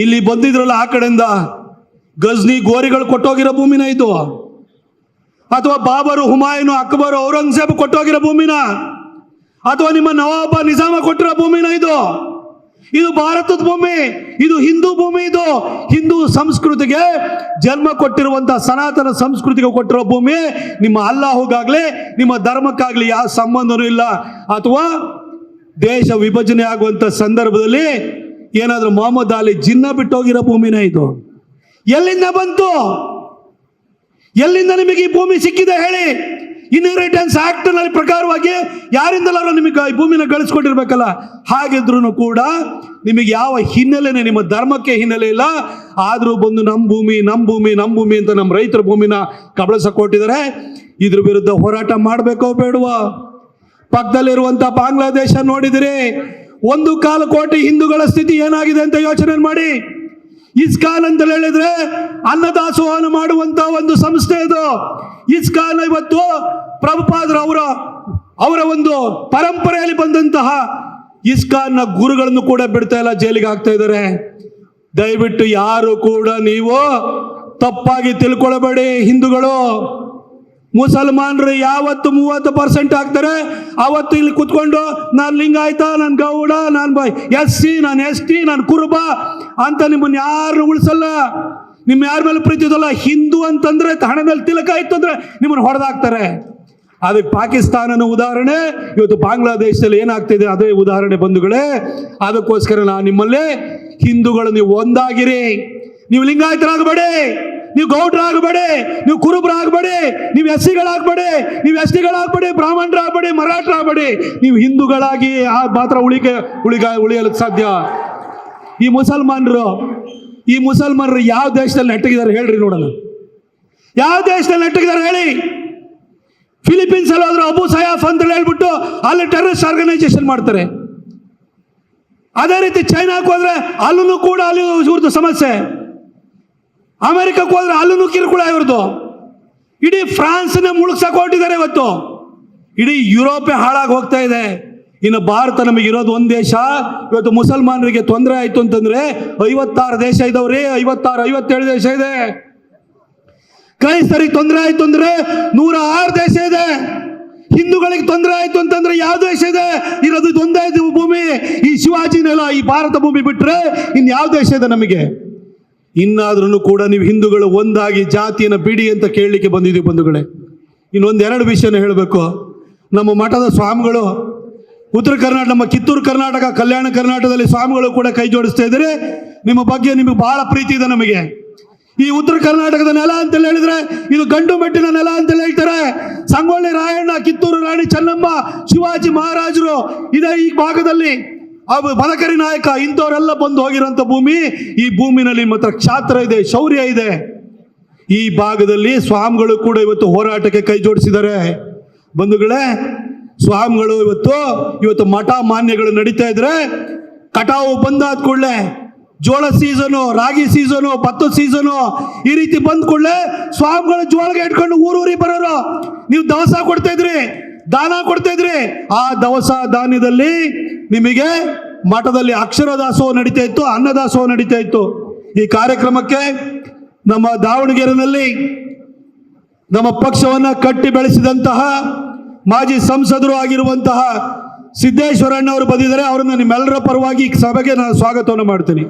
ಇಲ್ಲಿ ಬಂದಿದ್ರಲ್ಲ ಆ ಕಡೆಯಿಂದ ಗಜ್ನಿ ಗೋರಿಗಳು ಕೊಟ್ಟೋಗಿರೋ ಭೂಮಿನ ಇದು? ಅಥವಾ ಬಾಬರು ಹುಮಾಯೂನು ಅಕ್ಬರು ಔರಂಗಜೇಬ್ ಕೊಟ್ಟೋಗಿರೋ ಭೂಮಿನ? ಅಥವಾ ನಿಮ್ಮ ನವಾಬ ನಿಜಾಮ ಕೊಟ್ಟಿರೋ ಭೂಮಿನ ಇದು? ಇದು ಭಾರತದ ಭೂಮಿ, ಇದು ಹಿಂದೂ ಭೂಮಿ, ಇದು ಹಿಂದೂ ಸಂಸ್ಕೃತಿಗೆ ಜನ್ಮ ಕೊಟ್ಟಿರುವಂತಹ ಸನಾತನ ಸಂಸ್ಕೃತಿಗೆ ಕೊಟ್ಟಿರೋ ಭೂಮಿ. ನಿಮ್ಮ ಅಲ್ಲಾಹುಗಾಗ್ಲಿ ನಿಮ್ಮ ಧರ್ಮಕ್ಕಾಗ್ಲಿ ಯಾವ ಸಂಬಂಧನೂ ಇಲ್ಲ. ಅಥವಾ ದೇಶ ವಿಭಜನೆ ಆಗುವಂತ ಸಂದರ್ಭದಲ್ಲಿ ಏನಾದ್ರೂ ಮೊಹಮ್ಮದ್ ಅಲಿ ಜಿನ್ನ ಬಿಟ್ಟೋಗಿರೋ ಭೂಮಿನ ಇದು? ಎಲ್ಲಿಂದ ಬಂತು? ಎಲ್ಲಿಂದ ನಿಮಗೆ ಈ ಭೂಮಿ ಸಿಕ್ಕಿದೆ ಹೇಳಿ? ಇನ್ಹೆರಿಟೆನ್ಸ್ ಆಕ್ಟ್ ನಲ್ಲಿ ಪ್ರಕಾರವಾಗಿ ಯಾರಿಂದಲಾರು ನಿಮಗೆ ಈ ಭೂಮಿನ ಗಳಿಸ್ಕೊಂಡಿರ್ಬೇಕಲ್ಲ. ಹಾಗಿದ್ರು ಕೂಡ ನಿಮಗೆ ಯಾವ ಹಿನ್ನೆಲೆನೇ, ನಿಮ್ಮ ಧರ್ಮಕ್ಕೆ ಹಿನ್ನೆಲೆ ಇಲ್ಲ. ಆದ್ರೂ ಬಂದು ನಮ್ಮ ಭೂಮಿ ನಮ್ಮ ಭೂಮಿ ನಮ್ಮ ಭೂಮಿ ಅಂತ ನಮ್ಮ ರೈತರ ಭೂಮಿನ ಕಬಳಿಸಕ್ಕೆ ಕೊಟ್ಟಿದ್ದಾರೆ. ಇದ್ರ ವಿರುದ್ಧ ಹೋರಾಟ ಮಾಡಬೇಕೋ ಬೇಡವಾ? ಪಕ್ಕದಲ್ಲಿರುವಂತ ಬಾಂಗ್ಲಾದೇಶ ನೋಡಿದಿರಿ, 1.25 ಕೋಟಿ ಹಿಂದೂಗಳ ಸ್ಥಿತಿ ಏನಾಗಿದೆ ಅಂತ ಯೋಚನೆ ಮಾಡಿ. ಇಸ್ಕಾನ್ ಅಂತ ಹೇಳಿದ್ರೆ ಅನ್ನದಾಸೋಹನ ಮಾಡುವಂತ ಒಂದು ಸಂಸ್ಥೆ ಇದು. ಇಸ್ಕಾನ್ ಇವತ್ತು ಪ್ರಭುಪಾದರು ಅವರ ಒಂದು ಪರಂಪರೆಯಲ್ಲಿ ಬಂದಂತಹ ಇಸ್ಕಾನ್ನ ಗುರುಗಳನ್ನು ಕೂಡ ಬಿಡ್ತಾ ಇಲ್ಲ, ಜೈಲಿಗೆ ಹಾಕ್ತಾ ಇದ್ದಾರೆ. ದಯವಿಟ್ಟು ಯಾರು ಕೂಡ ನೀವು ತಪ್ಪಾಗಿ ತಿಳ್ಕೊಳ್ಳಬೇಡಿ. ಹಿಂದೂಗಳು ಮುಸಲ್ಮಾನರು ಯಾವತ್ತು 30% ಆಗ್ತಾರೆ, ಅವತ್ತು ಇಲ್ಲಿ ಕುತ್ಕೊಂಡು ನಾನು ಲಿಂಗಾಯತ, ನಾನು ಗೌಡ, ನಾನು SC, ನಾನು ST, ನಾನು ಕುರುಬ ಅಂತ ನಿಮ್ಮನ್ನು ಯಾರು ಉಳಿಸಲ್ಲ. ನಿಮ್ಮ ಯಾರ ಮೇಲೆ ಪ್ರೀತಿ ಇದಲ್ಲ. ಹಿಂದೂ ಅಂತಂದ್ರೆ ಹಣ ಮೇಲೆ ತಿಲಕ ಇತ್ತು ಅಂದ್ರೆ ನಿಮ್ಮನ್ನು ಹೊಡೆದಾಕ್ತಾರೆ. ಅದಕ್ಕೆ ಪಾಕಿಸ್ತಾನನ ಉದಾಹರಣೆ, ಇವತ್ತು ಬಾಂಗ್ಲಾದೇಶದಲ್ಲಿ ಏನಾಗ್ತಿದೆ ಅದೇ ಉದಾಹರಣೆ ಬಂಧುಗಳೇ. ಅದಕ್ಕೋಸ್ಕರ ನಾನು ನಿಮ್ಮಲ್ಲಿ ಹಿಂದೂಗಳು ನೀವು ಒಂದಾಗಿರಿ. ನೀವು ಲಿಂಗಾಯತರಾಗಬೇಡಿ, ನೀವು ಗೌಡ್ರಾಗಬೇಡಿ, ನೀವು ಕುರುಬರಾಗಬೇಡಿ, ನೀವು SCಗಳಾಗಬೇಡಿ, ನೀವು STಗಳಾಗಬೇಡಿ, ಬ್ರಾಹ್ಮಣರಾಗಬೇಡಿ, ಮರಾಠರಾಗಬೇಡಿ. ನೀವು ಹಿಂದೂಗಳಾಗಿ ಮಾತ್ರ ಉಳಿಯಲು ಸಾಧ್ಯ. ಈ ಮುಸಲ್ಮಾನರು ಯಾವ ದೇಶದಲ್ಲಿ ನೆಟ್ಟಗಿದ್ದಾರೆ ಹೇಳ್ರಿ ನೋಡೋಣ? ಯಾವ ದೇಶದಲ್ಲಿ ನೆಟ್ಟಗಿದ್ದಾರೆ ಹೇಳಿ? ಫಿಲಿಪೀನ್ಸ್ ಅಲ್ಲಿ ಹೋದ್ರೆ ಅಬು ಸಯಾಫ್ ಅಂತ ಹೇಳ್ಬಿಟ್ಟು ಅಲ್ಲಿ ಟೆರರಿಸ್ಟ್ ಆರ್ಗನೈಸೇಷನ್ ಮಾಡ್ತಾರೆ. ಅದೇ ರೀತಿ ಚೈನಾಕ್ಕೆ ಹೋದ್ರೆ ಅಲ್ಲೂ ಕೂಡ ಅಲ್ಲಿ ಇವ್ರದ್ದು ಸಮಸ್ಯೆ. ಅಮೆರಿಕಕ್ಕೆ ಹೋದ್ರೆ ಅಲ್ಲೂ ಕಿರುಕುಳ ಇವ್ರದ್ದು. ಇಡೀ ಫ್ರಾನ್ಸ್ನ ಮುಳುಗ್ಸಕ್ಕೆ ಹೊರಟಿದ್ದಾರೆ ಇವತ್ತು. ಇಡೀ ಯುರೋಪೇ ಹಾಳಾಗಿ ಹೋಗ್ತಾ ಇದೆ. ಇನ್ನು ಭಾರತ ನಮಗೆ ಇರೋದು ಒಂದು ದೇಶ. ಇವತ್ತು ಮುಸಲ್ಮಾನರಿಗೆ ತೊಂದರೆ ಆಯ್ತು ಅಂತಂದ್ರೆ 56 ದೇಶ ಇದಾವ್ರಿ. 57 ದೇಶ ಇದೆ. ಕ್ರೈಸ್ತರಿಗೆ ತೊಂದರೆ ಆಯ್ತು ಅಂದ್ರೆ 106 ದೇಶ ಇದೆ. ಹಿಂದೂಗಳಿಗೆ ತೊಂದರೆ ಆಯ್ತು ಅಂತಂದ್ರೆ ಯಾವ ದೇಶ ಇದೆ? ಇರೋದು ಒಂದೇ ಭೂಮಿ, ಈ ಶಿವಾಜಿನೆಲ್ಲ, ಈ ಭಾರತ ಭೂಮಿ ಬಿಟ್ರೆ ಇನ್ ಯಾವ ದೇಶ ಇದೆ ನಮಗೆ? ಇನ್ನಾದ್ರೂ ಕೂಡ ನೀವು ಹಿಂದೂಗಳು ಒಂದಾಗಿ ಜಾತಿಯನ್ನು ಬಿಡಿ ಅಂತ ಕೇಳಲಿಕ್ಕೆ ಬಂದಿದ್ದೀವಿ ಬಂಧುಗಳೇ. ಇನ್ನೊಂದೆರಡು ವಿಷಯನ ಹೇಳಬೇಕು. ನಮ್ಮ ಮಠದ ಸ್ವಾಮಿಗಳು ಉತ್ತರ ಕರ್ನಾಟಕ, ನಮ್ಮ ಕಿತ್ತೂರು ಕರ್ನಾಟಕ, ಕಲ್ಯಾಣ ಕರ್ನಾಟಕದಲ್ಲಿ ಸ್ವಾಮಿಗಳು ಕೂಡ ಕೈ ಜೋಡಿಸ್ತಾ ಇದ್ದಾರೆ. ನಿಮ್ಮ ಬಗ್ಗೆ ನಿಮಗೆ ಬಹಳ ಪ್ರೀತಿ ಇದೆ ನಮಗೆ. ಈ ಉತ್ತರ ಕರ್ನಾಟಕದ ನೆಲ ಅಂತ ಹೇಳಿದ್ರೆ ಇದು ಗಂಡು ಮೆಟ್ಟಿನ ನೆಲ ಅಂತ ಹೇಳ್ತಾರೆ. ಸಂಗೊಳ್ಳಿ ರಾಯಣ್ಣ, ಕಿತ್ತೂರು ರಾಣಿ ಚೆನ್ನಮ್ಮ, ಶಿವಾಜಿ ಮಹಾರಾಜರು ಇದೇ ಈ ಭಾಗದಲ್ಲಿ, ಬದಕರಿ ನಾಯಕ, ಇಂಥವರೆಲ್ಲ ಬಂದು ಹೋಗಿರೋಂಥ ಭೂಮಿ. ಈ ಭೂಮಿನಲ್ಲಿ ಮಾತ್ರ ಕ್ಷಾತ್ರ ಇದೆ, ಶೌರ್ಯ ಇದೆ. ಈ ಭಾಗದಲ್ಲಿ ಸ್ವಾಮಿಗಳು ಕೂಡ ಇವತ್ತು ಹೋರಾಟಕ್ಕೆ ಕೈ ಜೋಡಿಸಿದ್ದಾರೆ ಬಂಧುಗಳೇ. ಸ್ವಾಮಿಗಳು ಇವತ್ತು ಮಠ ಮಾನ್ಯಗಳು ನಡೀತಾ ಇದ್ರೆ, ಕಟಾವು ಬಂದಾದ ಕೂಡಲೇ ಜೋಳ ಸೀಸನು, ರಾಗಿ ಸೀಸನು, ಭತ್ತದ ಸೀಸನು ಈ ರೀತಿ ಬಂದ ಕೂಡಲೇ ಸ್ವಾಮಿಗಳ ಜೋಳಗೆ ಇಟ್ಕೊಂಡು ಊರೂರಿಗೆ ಬರೋರು. ನೀವು ದವಸ ಕೊಡ್ತಾ ಇದ್ರಿ, ದಾನ ಕೊಡ್ತಾ ಇದ್ರಿ. ಆ ದವಸ ಧಾನ್ಯದಲ್ಲಿ ನಿಮಗೆ ಮಠದಲ್ಲಿ ಅಕ್ಷರ ದಾಸೋಹ ನಡೀತಾ ಇತ್ತು, ಅನ್ನದಾಸೋಹ ನಡೀತಾ ಇತ್ತು. ಈ ಕಾರ್ಯಕ್ರಮಕ್ಕೆ ನಮ್ಮ ದಾವಣಗೆರೆಯಲ್ಲಿ ನಮ್ಮ ಪಕ್ಷವನ್ನು ಕಟ್ಟಿ ಬೆಳೆಸಿದಂತಹ ಮಾಜಿ ಸಂಸದರು ಆಗಿರುವಂತಹ ಸಿದ್ದೇಶ್ವರಣ್ಣವರು ಬಂದಿದ್ದಾರೆ. ಅವರನ್ನು ನಿಮ್ಮೆಲ್ಲರ ಪರವಾಗಿ ಈ ಸಭೆಗೆ ನಾನು ಸ್ವಾಗತವನ್ನು ಮಾಡ್ತೀನಿ.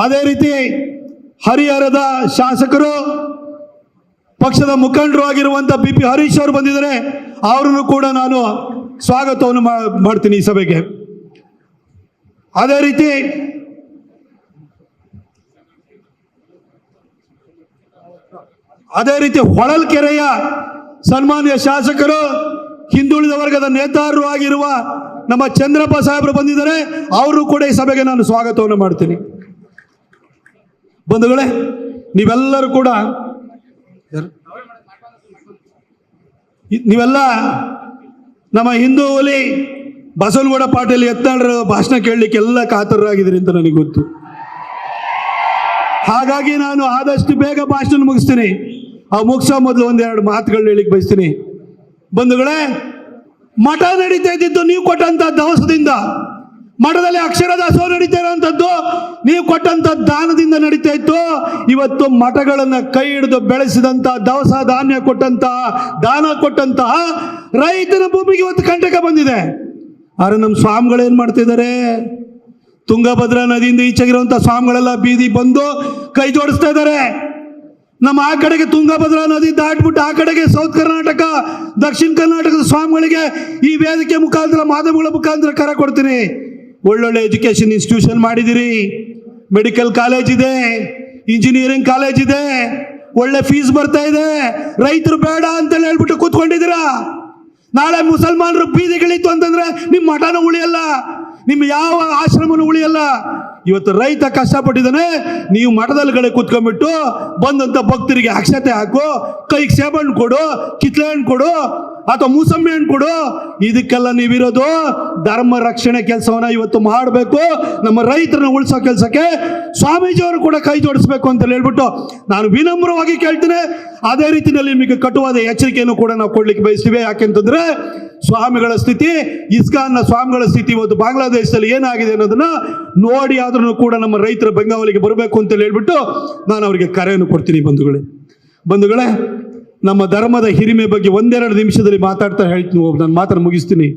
ಅದೇ ರೀತಿ ಹರಿಹರದ ಶಾಸಕರು, ಪಕ್ಷದ ಮುಖಂಡರು ಆಗಿರುವಂಥ BP ಹರೀಶ್ ಅವರು ಬಂದಿದ್ದಾರೆ. ಅವರನ್ನು ಕೂಡ ನಾನು ಸ್ವಾಗತವನ್ನು ಮಾಡ್ತೀನಿ ಈ ಸಭೆಗೆ. ಅದೇ ರೀತಿ ಹೊಳಲ್ಕೆರೆಯ ಸನ್ಮಾನ್ಯ ಶಾಸಕರು, ಹಿಂದುಳಿದ ವರ್ಗದ ನೇತಾರರು ಆಗಿರುವ ನಮ್ಮ ಚಂದ್ರಪ್ಪ ಸಾಹೇಬರು ಬಂದಿದ್ದಾರೆ. ಅವರು ಕೂಡ ಈ ಸಭೆಗೆ ನಾನು ಸ್ವಾಗತವನ್ನು ಮಾಡ್ತೀನಿ. ಬಂಧುಗಳೇ, ನೀವೆಲ್ಲರೂ ಕೂಡ ನೀವೆಲ್ಲ ನಮ್ಮ ಹಿಂದೂ ಹುಲಿ ಬಸವನಗೌಡ ಪಾಟೀಲ್ ಯತ್ನಾಳರ ಭಾಷಣ ಕೇಳಲಿಕ್ಕೆ ಎಲ್ಲ ಕಾತರರಾಗಿದ್ದೀರಿ ಅಂತ ನನಗೆ ಗೊತ್ತು. ಹಾಗಾಗಿ ನಾನು ಆದಷ್ಟು ಬೇಗ ಭಾಷಣ ಮುಗಿಸ್ತೀನಿ. ಆ ಮುಗಿಸೋ ಮೊದಲು ಒಂದೆರಡು ಮಾತುಗಳನ್ನ ಹೇಳಿಕ್ಕೆ ಬಯಸ್ತೀನಿ. ಬಂಧುಗಳೇ, ಮಠ ನಡೀತಾ ಇದ್ದಿದ್ದು ನೀವು ಕೊಟ್ಟಂತ ದವಸದಿಂದ, ಮಠದಲ್ಲಿ ಅಕ್ಷರ ದಾಸೋಹ ನಡೀತಾ ಇರೋಂಥದ್ದು ನೀವು ಕೊಟ್ಟಂತ ದಾನದಿಂದ ನಡೀತಾ ಇತ್ತು. ಇವತ್ತು ಮಠಗಳನ್ನು ಕೈ ಹಿಡಿದು ಬೆಳೆಸಿದಂತಹ, ದವಸ ಧಾನ್ಯ ಕೊಟ್ಟಂತಹ, ದಾನ ಕೊಟ್ಟಂತಹ ರೈತನ ಭೂಮಿಗೆ ಇವತ್ತು ಕಂಟಕ ಬಂದಿದೆ. ಆದ್ರೆ ನಮ್ಮ ಸ್ವಾಮಿಗಳು ಏನ್ ಮಾಡ್ತಿದ್ದಾರೆ? ತುಂಗಭದ್ರಾ ನದಿಯಿಂದ ಈಚೆಗಿರುವಂತಹ ಸ್ವಾಮಿಗಳೆಲ್ಲ ಬೀದಿ ಬಂದು ಕೈ ಜೋಡಿಸ್ತಾ ಇದ್ದಾರೆ. ನಮ್ಮ ಆ ಕಡೆಗೆ ತುಂಗಭದ್ರಾ ನದಿ ದಾಟ್ಬಿಟ್ಟು ಆ ಕಡೆಗೆ ಸೌತ್ ಕರ್ನಾಟಕ, ದಕ್ಷಿಣ ಕರ್ನಾಟಕದ ಸ್ವಾಮಿಗಳಿಗೆ ಈ ವೇದಿಕೆ ಮುಖಾಂತರ, ಮಾಧ್ಯಮಗಳ ಮುಖಾಂತರ ಕರೆ ಕೊಡ್ತೀನಿ. ಒಳ್ಳೊಳ್ಳೆ ಎಜುಕೇಶನ್ ಇನ್ಸ್ಟಿಟ್ಯೂಷನ್ ಮಾಡಿದಿರಿ, ಮೆಡಿಕಲ್ ಕಾಲೇಜ್ ಇದೆ, ಇಂಜಿನಿಯರಿಂಗ್ ಕಾಲೇಜ್ ಇದೆ, ಒಳ್ಳೆ ಫೀಸ್ ಬರ್ತಾ ಇದೆ. ರೈತರು ಬೇಡ ಅಂತ ಹೇಳ್ಬಿಟ್ಟು ಕೂತ್ಕೊಂಡಿದ್ದೀರಾ. ನಾಳೆ ಮುಸಲ್ಮಾನರು ಬೀದಿಗಳಿತ್ತು ಅಂತಂದ್ರೆ ನಿಮ್ಮ ಮಠನೂ ಉಳಿಯಲ್ಲ, ನಿಮ್ಮ ಯಾವ ಆಶ್ರಮನೂ ಉಳಿಯಲ್ಲ. ಇವತ್ತು ರೈತ ಕಷ್ಟಪಟ್ಟಿದ್ದಾನೆ, ನೀವು ಮಠದಲ್ಲಿ ಕಡೆ ಕೂತ್ಕೊಂಡ್ಬಿಟ್ಟು ಬಂದಂತ ಭಕ್ತರಿಗೆ ಅಕ್ಷತೆ ಹಾಕು, ಕೈಗೆ ಸೇಬಣ್ಣು ಕೊಡು, ಕಿತ್ಲೆ ಹಣ್ಣು ಕೊಡು, ಅಥವಾ ಮೂಸಂಬಿ ಹಣ್ಣು ಕೊಡು. ಇದಕ್ಕೆಲ್ಲ ನೀವಿರೋದು ಧರ್ಮ ರಕ್ಷಣೆ ಕೆಲಸವನ್ನ ಇವತ್ತು ಮಾಡಬೇಕು. ನಮ್ಮ ರೈತರನ್ನ ಉಳಿಸೋ ಕೆಲಸಕ್ಕೆ ಸ್ವಾಮೀಜಿಯವರು ಕೂಡ ಕೈ ಜೋಡಿಸ್ಬೇಕು ಅಂತ ಹೇಳ್ಬಿಟ್ಟು ನಾನು ವಿನಮ್ರವಾಗಿ ಕೇಳ್ತೇನೆ. ಅದೇ ರೀತಿಯಲ್ಲಿ ನಿಮಗೆ ಕಟುವಾದ ಎಚ್ಚರಿಕೆಯನ್ನು ಕೂಡ ನಾವು ಕೊಡ್ಲಿಕ್ಕೆ ಬಯಸ್ತೀವಿ. ಯಾಕೆಂತಂದ್ರೆ ಸ್ವಾಮಿಗಳ ಸ್ಥಿತಿ, ಇಸ್ಕಾನ್ನ ಸ್ವಾಮಿಗಳ ಸ್ಥಿತಿ ಇವತ್ತು ಬಾಂಗ್ಲಾದೇಶದಲ್ಲಿ ಏನಾಗಿದೆ ಅನ್ನೋದನ್ನ ನೋಡಿ ಆದ್ರೂ ಕೂಡ ನಮ್ಮ ರೈತರ ಬೆಂಗಾವಲಿಗೆ ಬರಬೇಕು ಅಂತ ಹೇಳ್ಬಿಟ್ಟು ನಾನು ಅವರಿಗೆ ಕರೆಯನ್ನು ಕೊಡ್ತೀನಿ. ಬಂಧುಗಳೇ, ನಮ್ಮ ಧರ್ಮದ ಹಿರಿಮೆ ಬಗ್ಗೆ ಒಂದೆರಡು ನಿಮಿಷದಲ್ಲಿ ಮಾತಾಡ್ತಾ ಹೇಳ್ತೀನಿ, ನಾನು ಮಾತನ್ನು ಮುಗಿಸ್ತೀನಿ.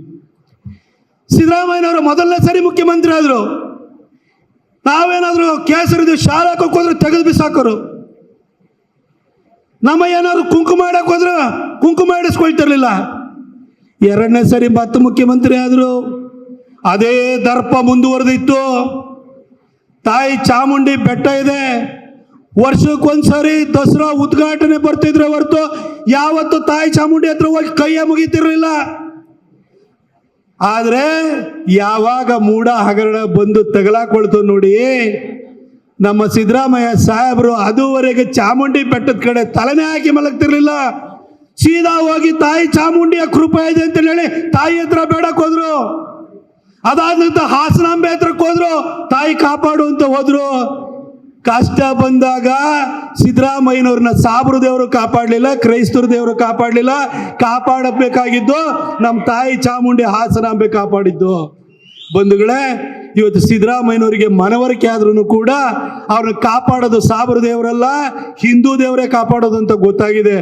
ಸಿದ್ದರಾಮಯ್ಯನವರು ಮೊದಲನೇ ಸರಿ ಮುಖ್ಯಮಂತ್ರಿ ಆದ್ರು. ನಾವೇನಾದ್ರೂ ಕೇಸರಿದು ಶಾಲಾ ಹೋದ್ರೆ ತೆಗೆದು ಬಿಸಾಕೋರು. ನಮ್ಮ ಏನಾದ್ರು ಕುಂಕುಮ ಇಡಕ್ ಹೋದ್ರೆ ಕುಂಕುಮ ಇಡಿಸ್ಕೊಳ್ತಿರ್ಲಿಲ್ಲ. ಎರಡನೇ ಸರಿ ಮತ್ತೆ ಮುಖ್ಯಮಂತ್ರಿ ಆದ್ರು. ಅದೇ ದರ್ಪ ಮುಂದುವರೆದಿತ್ತು. ತಾಯಿ ಚಾಮುಂಡಿ ಬೆಟ್ಟ ಇದೆ, ವರ್ಷಕ್ಕೊಂದ್ಸರಿ ದಸರಾ ಉದ್ಘಾಟನೆ ಬರ್ತಿದ್ರೆ ಹೊರತು ಯಾವತ್ತು ತಾಯಿ ಚಾಮುಂಡಿ ಹತ್ರ ಹೋಗಿ ಕೈಯ ಮುಗಿತಿರ್ಲಿಲ್ಲ. ಆದ್ರೆ ಯಾವಾಗ ಮೂಡ ಹಗರಣ ಬಂದು ತಗಲಾಕೊಳ್ತು ನೋಡಿ, ನಮ್ಮ ಸಿದ್ದರಾಮಯ್ಯ ಸಾಹೇಬರು ಅದುವರೆಗೆ ಚಾಮುಂಡಿ ಬೆಟ್ಟದ ಕಡೆ ತಲೆನೇ ಹಾಕಿ ಮಲಗ್ತಿರ್ಲಿಲ್ಲ. ಸೀದಾ ಹೋಗಿ ತಾಯಿ ಚಾಮುಂಡಿಯ ಕೃಪೆ ಇದೆ ಅಂತ ಹೇಳಿ ತಾಯಿ ಹತ್ರ ಬೇಡಕ್ ಹೋದ್ರು. ಅದಾದ ನಂತರ ಹಾಸನಾಂಬೆ ಹತ್ರಕ್ಕೆ ಹೋದ್ರು, ತಾಯಿ ಕಾಪಾಡು ಅಂತ ಹೋದ್ರು. ಕಷ್ಟ ಬಂದಾಗ ಸಿದ್ದರಾಮಯ್ಯನವ್ರನ್ನ ಸಾಬ್ರು ದೇವರು ಕಾಪಾಡಲಿಲ್ಲ, ಕ್ರೈಸ್ತರ ದೇವರು ಕಾಪಾಡಲಿಲ್ಲ. ಕಾಪಾಡಬೇಕಾಗಿದ್ದು ನಮ್ಮ ತಾಯಿ ಚಾಮುಂಡಿ ಹಾಸನಾಂಬೆ ಕಾಪಾಡಿದ್ದು. ಬಂಧುಗಳೇ, ಇವತ್ತು ಸಿದ್ದರಾಮಯ್ಯನವರಿಗೆ ಮನವರಿಕೆ ಆದ್ರೂ ಕೂಡ ಅವ್ರನ್ನ ಕಾಪಾಡೋದು ಸಾಬ್ರು ದೇವರಲ್ಲ, ಹಿಂದೂ ದೇವರೇ ಕಾಪಾಡೋದು ಅಂತ ಗೊತ್ತಾಗಿದೆ.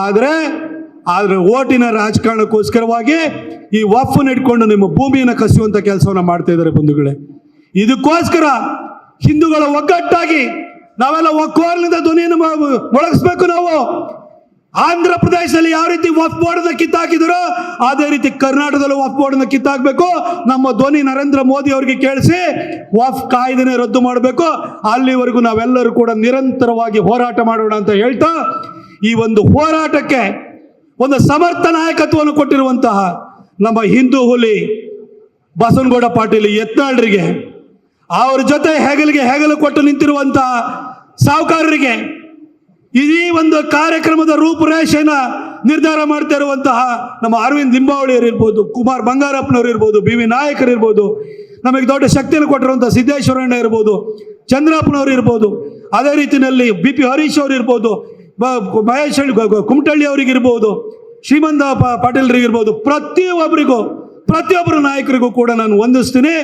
ಆದ್ರೆ ಓಟಿನ ರಾಜಕಾರಣಕ್ಕೋಸ್ಕರವಾಗಿ ಈ ವಫ್ನ ಇಟ್ಕೊಂಡು ನಿಮ್ಮ ಭೂಮಿಯನ್ನು ಕಸಿಯುವಂತ ಕೆಲಸವನ್ನ ಮಾಡ್ತಾ ಇದ್ದಾರೆ. ಬಂಧುಗಳೇ, ಇದಕ್ಕೋಸ್ಕರ ಹಿಂದೂಗಳ ಒಗ್ಗಟ್ಟಾಗಿ ನಾವೆಲ್ಲ ಒಕ್ಕೋರ್ಲಿಂದ ಧ್ವನಿಯನ್ನು ಮೊಳಗಿಸ್ಬೇಕು. ನಾವು ಆಂಧ್ರ ಪ್ರದೇಶದಲ್ಲಿ ಯಾವ ರೀತಿ ವಫ್ ಬೋರ್ಡ್ ಕಿತ್ತಾಕಿದ್ರು ಅದೇ ರೀತಿ ಕರ್ನಾಟಕದಲ್ಲೂ ವಫ್ ಬೋರ್ಡ್ ಕಿತ್ತಾಕ್ಬೇಕು. ನಮ್ಮ ಧ್ವನಿ ನರೇಂದ್ರ ಮೋದಿ ಅವರಿಗೆ ಕೇಳಿಸಿ ವಫ್ ಕಾಯ್ದೆನೆ ರದ್ದು ಮಾಡಬೇಕು. ಅಲ್ಲಿವರೆಗೂ ನಾವೆಲ್ಲರೂ ಕೂಡ ನಿರಂತರವಾಗಿ ಹೋರಾಟ ಮಾಡೋಣ ಅಂತ ಹೇಳ್ತಾ, ಈ ಒಂದು ಹೋರಾಟಕ್ಕೆ ಒಂದು ಸಮರ್ಥ ನಾಯಕತ್ವವನ್ನು ಕೊಟ್ಟಿರುವಂತಹ ನಮ್ಮ ಹಿಂದೂ ಹುಲಿ ಬಸವನಗೌಡ ಪಾಟೀಲ್ ಯತ್ನಾಳರಿಗೆ, ಅವ್ರ ಜೊತೆ ಹೆಗಲು ಕೊಟ್ಟು ನಿಂತಿರುವಂತಹ ಸಾಹುಕಾರರಿಗೆ, ಈ ಒಂದು ಕಾರ್ಯಕ್ರಮದ ರೂಪುರೇಷೆನ ನಿರ್ಧಾರ ಮಾಡ್ತಾ ಇರುವಂತಹ ನಮ್ಮ ಅರವಿಂದ್ ಲಿಂಬಾವಳಿಯರು ಇರ್ಬೋದು, ಕುಮಾರ್ ಬಂಗಾರಪ್ಪನವರು ಇರ್ಬೋದು, BV ನಾಯಕರು ಇರ್ಬೋದು, ನಮಗೆ ದೊಡ್ಡ ಶಕ್ತಿಯನ್ನು ಕೊಟ್ಟಿರುವಂಥ ಸಿದ್ದೇಶ್ವರಣ್ಣ ಇರ್ಬೋದು, ಚಂದ್ರಪ್ಪನವರು ಇರ್ಬೋದು, ಅದೇ ರೀತಿಯಲ್ಲಿ BP ಹರೀಶ್ ಅವರು ಇರ್ಬೋದು, ಮಹೇಶ್ ಕುಮಟಳ್ಳಿ ಅವರಿಗಿರ್ಬೋದು, ಶ್ರೀಮಂತ ಪಾಟೀಲ್ರಿಗಿರ್ಬೋದು, ಪ್ರತಿಯೊಬ್ಬರ ನಾಯಕರಿಗೂ ಕೂಡ ನಾನು ವಂದಿಸ್ತೀನಿ.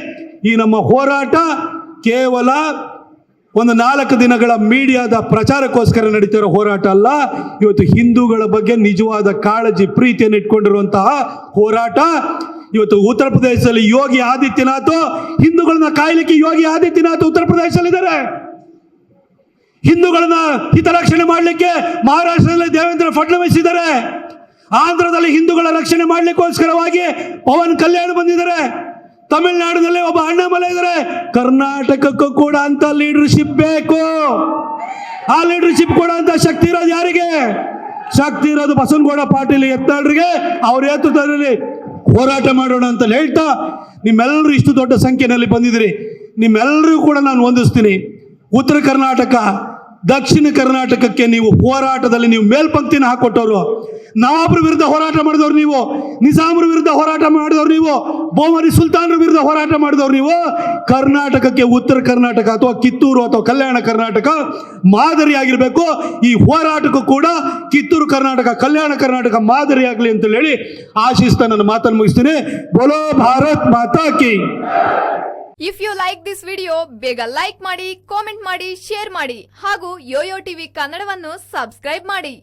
ಈ ನಮ್ಮ ಹೋರಾಟ ಕೇವಲ ಒಂದು 4 ದಿನಗಳ ಮೀಡಿಯಾದ ಪ್ರಚಾರಕ್ಕೋಸ್ಕರ ನಡೀತಿರೋ ಹೋರಾಟ ಅಲ್ಲ. ಇವತ್ತು ಹಿಂದೂಗಳ ಬಗ್ಗೆ ನಿಜವಾದ ಕಾಳಜಿ, ಪ್ರೀತಿಯನ್ನು ಇಟ್ಕೊಂಡಿರುವಂತಹ ಹೋರಾಟ. ಇವತ್ತು ಉತ್ತರ ಪ್ರದೇಶದಲ್ಲಿ ಯೋಗಿ ಆದಿತ್ಯನಾಥ್, ಹಿಂದೂಗಳನ್ನ ಕಾಯಲಿಕ್ಕೆ ಯೋಗಿ ಆದಿತ್ಯನಾಥ್ ಉತ್ತರ ಪ್ರದೇಶದಲ್ಲಿದ್ದಾರೆ. ಹಿಂದೂಗಳನ್ನ ಹಿತರಕ್ಷಣೆ ಮಾಡಲಿಕ್ಕೆ ಮಹಾರಾಷ್ಟ್ರದಲ್ಲಿ ದೇವೇಂದ್ರ ಫಡ್ನವೀಸ್ ಇದ್ದಾರೆ. ಆಂಧ್ರದಲ್ಲಿ ಹಿಂದೂಗಳ ರಕ್ಷಣೆ ಮಾಡಲಿಕ್ಕೋಸ್ಕರವಾಗಿ ಪವನ್ ಕಲ್ಯಾಣ್ ಬಂದಿದ್ದಾರೆ. ತಮಿಳುನಾಡಿನಲ್ಲಿ ಒಬ್ಬ ಅಣ್ಣಾಮಲೈ ಇದ್ದಾರೆ. ಕರ್ನಾಟಕಕ್ಕೂ ಕೂಡ ಅಂತ ಲೀಡರ್ಶಿಪ್ ಬೇಕು. ಆ ಲೀಡರ್ಶಿಪ್ ಕೂಡ ಅಂತ ಶಕ್ತಿ ಇರೋದು ಯಾರಿಗೆ? ಶಕ್ತಿ ಇರೋದು ಬಸವನಗೌಡ ಪಾಟೀಲ್ ಯತ್ನಾಳ್ರಿಗೆ. ಅವ್ರ ನೇತೃತ್ವದಲ್ಲಿ ಹೋರಾಟ ಮಾಡೋಣ ಅಂತ ಹೇಳ್ತಾ, ನಿಮ್ಮೆಲ್ಲರೂ ಇಷ್ಟು ದೊಡ್ಡ ಸಂಖ್ಯೆಯಲ್ಲಿ ಬಂದಿದ್ದೀರಿ. ನಿಮ್ಮೆಲ್ಲರಿಗೂ ಕೂಡ ನಾನು ವಂದಿಸ್ತೀನಿ. ಉತ್ತರ ಕರ್ನಾಟಕ, ದಕ್ಷಿಣ ಕರ್ನಾಟಕಕ್ಕೆ ನೀವು ಹೋರಾಟದಲ್ಲಿ ನೀವು ಮೇಲ್ಪಂಕ್ತಿನ ಹಾಕೊಟ್ಟವರು. ನವಾಬ್ರ ವಿರುದ್ಧ ಹೋರಾಟ ಮಾಡಿದವರು ನೀವು, ನಿಜಾಮ್ರ ವಿರುದ್ಧ ಹೋರಾಟ ಮಾಡಿದವರು ನೀವು, ಬೋಮರಿ ಸುಲ್ತಾನ್ರ ವಿರುದ್ಧ ಹೋರಾಟ ಮಾಡಿದವರು ನೀವು. ಕರ್ನಾಟಕಕ್ಕೆ ಉತ್ತರ ಕರ್ನಾಟಕ ಅಥವಾ ಕಿತ್ತೂರು ಅಥವಾ ಕಲ್ಯಾಣ ಕರ್ನಾಟಕ ಮಾದರಿಯಾಗಿರಬೇಕು. ಈ ಹೋರಾಟಕ್ಕೂ ಕೂಡ ಕಿತ್ತೂರು ಕರ್ನಾಟಕ, ಕಲ್ಯಾಣ ಕರ್ನಾಟಕ ಮಾದರಿಯಾಗಲಿ ಅಂತ ಹೇಳಿ ಆಶಿಸ್ತಾ ನನ್ನ ಮಾತನ್ನು ಮುಗಿಸ್ತೀನಿ. ಬೋಲೋ ಭಾರತ್ ಮಾತಾ ಕಿ. If you like this video, ಬೇಗ ಲೈಕ್ ಮಾಡಿ, ಕಾಮೆಂಟ್ ಮಾಡಿ, ಶೇರ್ ಮಾಡಿ ಹಾಗೂ ಯೋಯೋ ಟಿವಿ ಕನ್ನಡವನ್ನು ಸಬ್ಸ್ಕ್ರೈಬ್ ಮಾಡಿ.